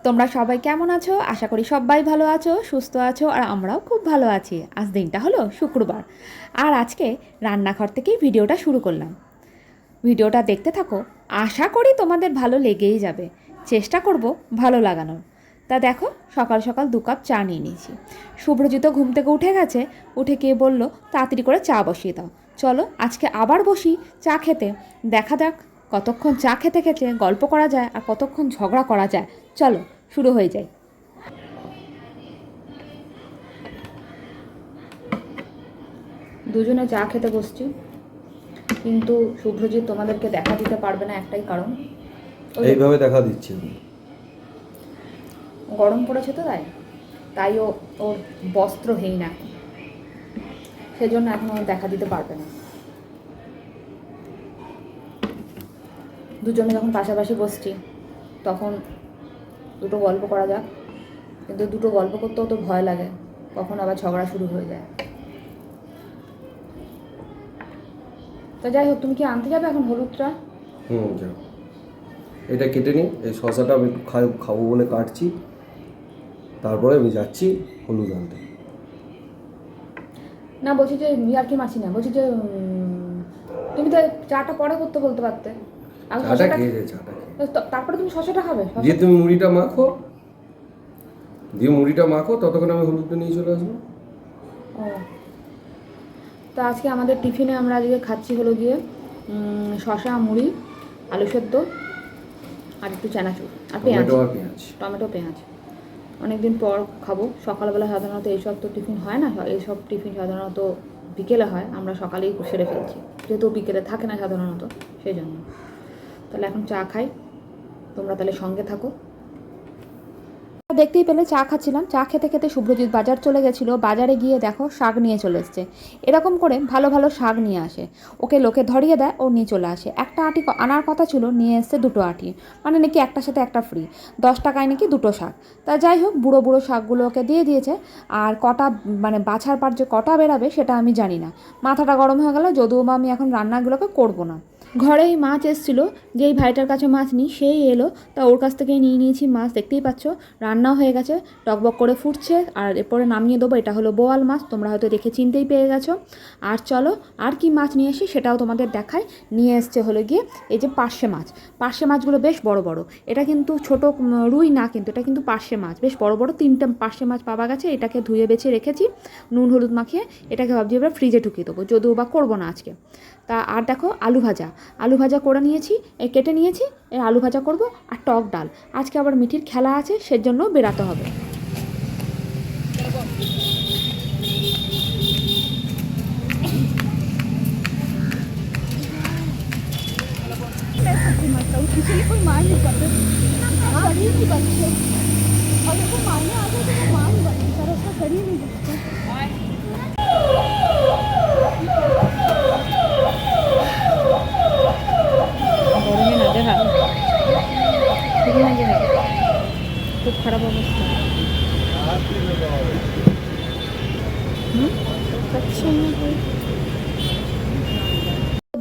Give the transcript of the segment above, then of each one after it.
তোমরা সবাই কেমন আছো? আশা করি সবাই ভালো আছো, সুস্থ আছো, আর আমরাও খুব ভালো আছি। আজ দিনটা হলো শুক্রবার, আর আজকে রান্নাঘর থেকেই ভিডিওটা শুরু করলাম। ভিডিওটা দেখতে থাকো, আশা করি তোমাদের ভালো লেগেই যাবে। চেষ্টা করব ভালো লাগানোর। তা দেখো, সকাল সকাল 2 কাপ চা নিয়ে নিয়েছি। শুভ্রজিৎ ঘুম থেকে উঠে গেছে, উঠে গিয়ে বলল তাড়াতাড়ি করে চা বসিয়ে দাও। চলো আজকে আবার বসি চা খেতে, দেখা যাক কতক্ষণ চা খেতে খেতে গল্প করা যায় আর কতক্ষণ ঝগড়া করা যায়। চলো শুরু হয়ে যায়। দুজনে চা খেতে বসছি, কিন্তু শুভ্রজিৎ তোমাদেরকে দেখা দিতে পারবে না, একটাই কারণ এইভাবে দেখা দিচ্ছি আমি। গরম পড়েছে তো, তাই ওর বস্ত্রহীন এখন, সেজন্য এখন ও দেখা দিতে পারবে না। দুজনে যখন পাশাপাশি বসছি তখন দুটো গল্প করা যাক, কিন্তু দুটো গল্প করতেও তো ভয় লাগে, কখন আবার ঝগড়া শুরু হয়ে যায়। তো যাই হোক, তুমি কি আনতে যাবে এখন হলুদটা? যাও, এটা কেটে নিই। এই শশাটা আমি একটু খাবো বলে কাটছি, তারপরে আমি যাচ্ছি হলুদ আনতে। না, বলছি যে আর কি মাছি না, বলছি যে তুমি তো চাটা পরে করতে বলতে পারতে। আমি চাটা শসাটা খেয়ে যায়, চাটা খেয়ে তারপরে তুমি শসাটা খাবে। দিয়ে তুমি মুড়িটা মাখো, ততক্ষণ আমি হলুদটা নিয়ে চলে আসবো। ও, তো আজকে আমাদের টিফিনে আমরা আজকে খাচ্ছি হলো গিয়ে শসা, মুড়ি, আলু সেদ্ধ আর একটু চানাচুর আর পেঁয়াজ, টমেটো পেঁয়াজ। অনেকদিন পর খাবো। সকালবেলা সাধারণত এইসব তো টিফিন হয় না, এইসব টিফিন সাধারণত বিকেলে হয়, আমরা সকালেই সেরে ফেলছি, যেহেতু বিকেলে থাকে না সাধারণত, সেই জন্য। তাহলে এখন চা খাই, তোমরা তাহলে সঙ্গে থাকো। দেখতেই পেলে চা খাচ্ছিলাম, চা খেতে খেতে শুভ্রজিৎ বাজার চলে গেছিলো। বাজারে গিয়ে দেখো শাক নিয়ে চলে এসছে। এরকম করে ভালো ভালো শাক নিয়ে আসে, ওকে লোকে ধরিয়ে দেয়, ও নিয়ে চলে আসে। একটা আটি আনার কথা ছিল, নিয়ে এসছে 2টো আটি, মানে নাকি একটার সাথে একটা ফ্রি, 10 টাকায় নাকি 2টো শাক। তা যাই হোক, বুড়ো বুড়ো শাকগুলো ওকে দিয়ে দিয়েছে। আর কটা মানে বাছার পর যে কটা বেরাবে সেটা আমি জানি না। মাথাটা গরম হয়ে গেল, যদিও বা আমি এখন রান্নাগুলোকে করবো না। ঘরেই মাছ এসেছিলো, যেই ভাইটার কাছে মাছ নিই সেই এলো, তা ওর কাছ থেকেই নিয়ে নিয়েছি মাছ। দেখতেই পাচ্ছ রান্নাও হয়ে গেছে, টকবক করে ফুটছে, আর এরপরে নামিয়ে দেবো। এটা হলো বোয়াল মাছ, তোমরা হয়তো দেখে চিনতেই পেয়ে গেছো। আর চলো আর কি মাছ নিয়ে আসি সেটাও তোমাদের দেখাই। নিয়ে এসছে হলো গিয়ে এই যে পার্শে মাছ। পার্শে মাছগুলো বেশ বড় বড়, এটা কিন্তু ছোট রুই না, কিন্তু এটা কিন্তু পার্শে মাছ, বেশ বড় বড় 3টে পার্শে মাছ পাওয়া গেছে। এটাকে ধুয়ে বেছে রেখেছি নুন হলুদ মাখিয়ে, এটাকে ভাবছি এবার ফ্রিজে ঢুকিয়ে দেবো, যদিও বা করবো না আজকে। তা আর দেখো আলু ভাজা করে নিয়েছি, কেটে নিয়েছি, এই আলু ভাজা করব। আর টক ডাল, আজকে আবার মিঠির খেলা আছে, সেজন্য বেরাতে হবে। इसलिए कोई मार नहीं पाते, शरीर नहीं बनते, और देखो मारने आ जाए तो वो मार नहीं बनती, सर उसका शरीर नहीं बनता। গরমে নাজেহাল, খুবই নাজেহাল, খুব খারাপ অবস্থা।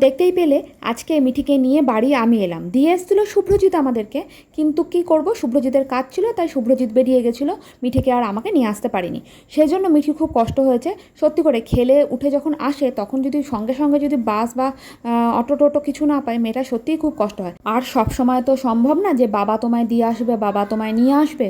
দেখতেই পেলে আজকে মিঠিকে নিয়ে বাড়ি আমি এলাম, দিয়ে এসেছিলো শুভ্রজিৎ আমাদেরকে, কিন্তু কি করব, শুভ্রজিতের কাজ ছিল, তাই শুভ্রজিৎ বেরিয়ে গেছিলো, মিঠিকে আর আমাকে নিয়ে আসতে পারিনি। সেই জন্য মিঠির খুব কষ্ট হয়েছে সত্যি করে। খেলে উঠে যখন আসে তখন যদি সঙ্গে সঙ্গে যদি বাস বা অটো টোটো কিছু না পায়, মেয়েটা সত্যিই খুব কষ্ট হয়। আর সব সময় তো সম্ভব না যে বাবা তোমায় দিয়ে আসবে, বাবা তোমায় নিয়ে আসবে,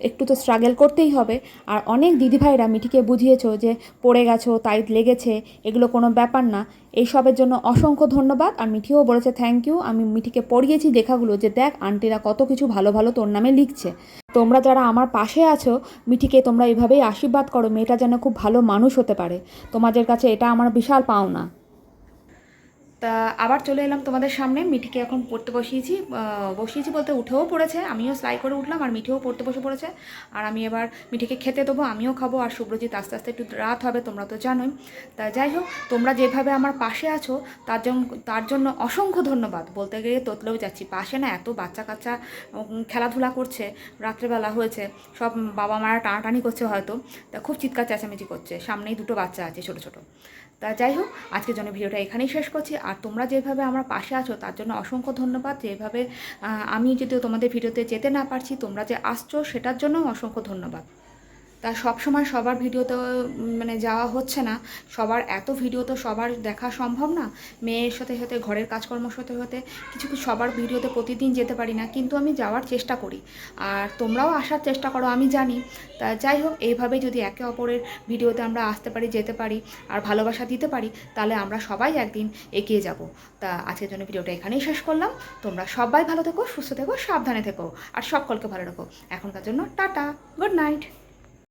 একটু তো স্ট্রাগল করতেই হবে। আর অনেক দিদিভাইরা মিঠিকে বুঝিয়েছো যে পড়ে গেছো তাই লেগেছে, এগুলো কোনো ব্যাপার না। এইসবের জন্য অসংখ্য ধন্যবাদ। আর মিঠিও বলেছে থ্যাংক ইউ। আমি মিঠিকে পড়িয়েছি লেখাগুলো, যে দেখ আন্টিরা কত কিছু ভালো ভালো তোর নামে লিখছে। তোমরা যারা আমার পাশে আছো, মিঠিকে তোমরা এভাবেই আশীর্বাদ করো, মেয়েটা যেন খুব ভালো মানুষ হতে পারে। তোমাদের কাছে এটা আমার বিশাল পাওনা। তা আবার চলে এলাম তোমাদের সামনে। মিঠিকে এখন পড়তে বসিয়েছি বলতে উঠেও পড়েছে, আমিও সেলাই করে উঠলাম, আর মিঠিও পড়তে বসে পড়েছে। আর আমি এবার মিঠিকে খেতে দেবো, আমিও খাবো। আর শুভ্রজিৎ আস্তে আস্তে একটু রাত হবে, তোমরা তো জানোই। তা যাই হোক, তোমরা যেভাবে আমার পাশে আছো তার জন্য অসংখ্য ধন্যবাদ। বলতে গিয়ে তোতলেও যাচ্ছি, পাশে না এত বাচ্চা কাচ্চা খেলাধুলা করছে, রাত্রেবেলা হয়েছে, সব বাবা মারা টানাটানি করছে হয়তো, তা খুব চিৎকার চেঁচামেচি করছে। সামনেই 2টো বাচ্চা আছে ছোটো ছোটো। তা যাই হোক, আজকের জন্য ভিডিওটা এখানেই শেষ করছি। আর তোমরা যেভাবে আমার পাশে আছো তার জন্য অসংখ্য ধন্যবাদ। যেভাবে আমি যদিও তোমাদের ভিডিওতে যেতে না পারছি, তোমরা যে আসছো সেটার জন্য অসংখ্য ধন্যবাদ। তা সব সময় সবার ভিডিওতে মানে যাওয়া হচ্ছে না, সবার এত ভিডিও তো সবার দেখা সম্ভব না। মেয়ের সাথে সাথে ঘরের কাজকর্ম সাথে হতে কিছু কিছু সবার ভিডিওতে প্রতিদিন যেতে পারি না, কিন্তু আমি যাওয়ার চেষ্টা করি। আর তোমরাও আসার চেষ্টা করো, আমি জানি। তা যাই হোক, এইভাবেই যদি একে অপরের ভিডিওতে আমরা আসতে পারি, যেতে পারি আর ভালোবাসা দিতে পারি, তাহলে আমরা সবাই একদিন এগিয়ে যাব। তা আজকের জন্য ভিডিওটা এখানেই শেষ করলাম। তোমরা সবাই ভালো থেকো, সুস্থ থেকো, সাবধানে থেকো আর সকলকে ভালো রাখো। এখনকার জন্য টাটা, গুড নাইট।